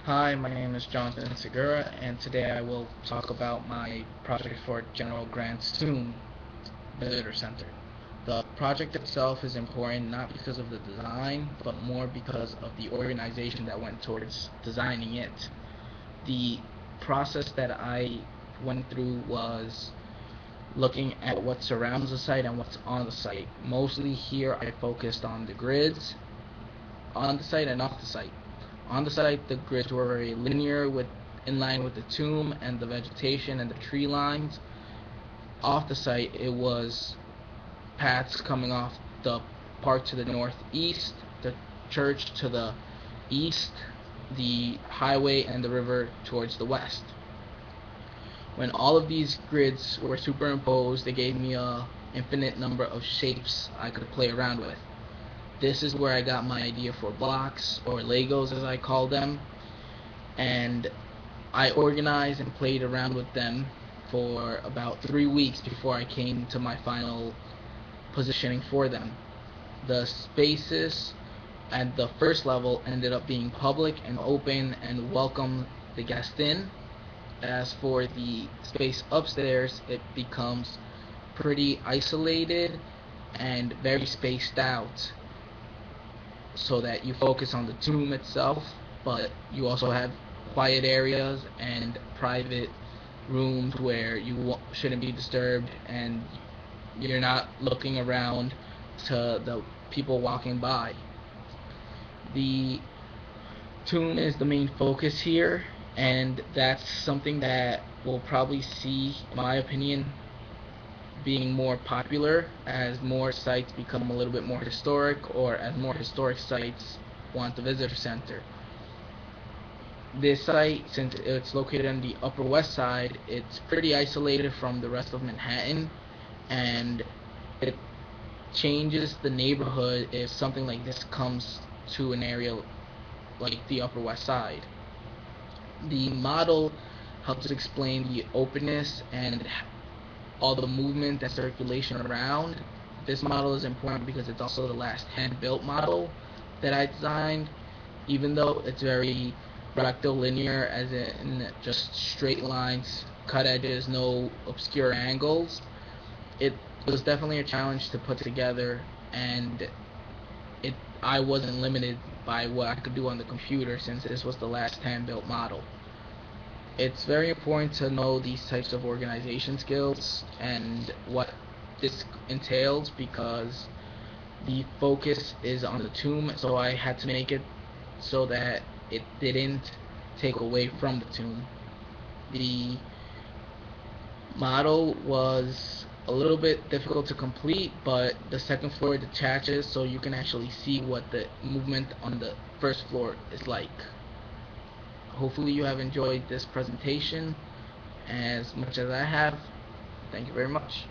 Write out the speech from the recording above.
Hi, my name is Jonathan Segura, and today I will talk about my project for General Grant's Tomb Visitor Center. The project itself is important not because of the design, but more because of the organization that went towards designing it. The process that I went through was looking at what surrounds the site and what's on the site. Mostly here I focused on the grids on the site and off the site. On the site, the grids were very linear, in line with the tomb and the vegetation and the tree lines. Off the site, it was paths coming off the park to the northeast, the church to the east, the highway and the river towards the west. When all of these grids were superimposed, they gave me a infinite number of shapes I could play around with. This is where I got my idea for blocks, or Legos as I call them, and I organized and played around with them for about 3 weeks before I came to my final positioning for them. The spaces at the first level ended up being public and open and welcome the guest in. As for the space upstairs, it becomes pretty isolated and very spaced out, so that you focus on the tomb itself, but you also have quiet areas and private rooms where you shouldn't be disturbed and you're not looking around to the people walking by. The tomb is the main focus here, and that's something that we'll probably see, in my opinion, being more popular as more sites become a little bit more historic, or as more historic sites want the visitor center. This site, since it's located on the Upper West Side, it's pretty isolated from the rest of Manhattan, and it changes the neighborhood if something like this comes to an area like the Upper West Side. The model helps explain the openness and all the movement and circulation around. This model is important because it's also the last hand-built model that I designed. Even though it's very rectilinear, as in just straight lines, cut edges, no obscure angles, it was definitely a challenge to put together, and I wasn't limited by what I could do on the computer since this was the last hand-built model. It's very important to know these types of organization skills and what this entails, because the focus is on the tomb, so I had to make it so that it didn't take away from the tomb. The model was a little bit difficult to complete, but the second floor detaches so you can actually see what the movement on the first floor is like. Hopefully you have enjoyed this presentation as much as I have. Thank you very much.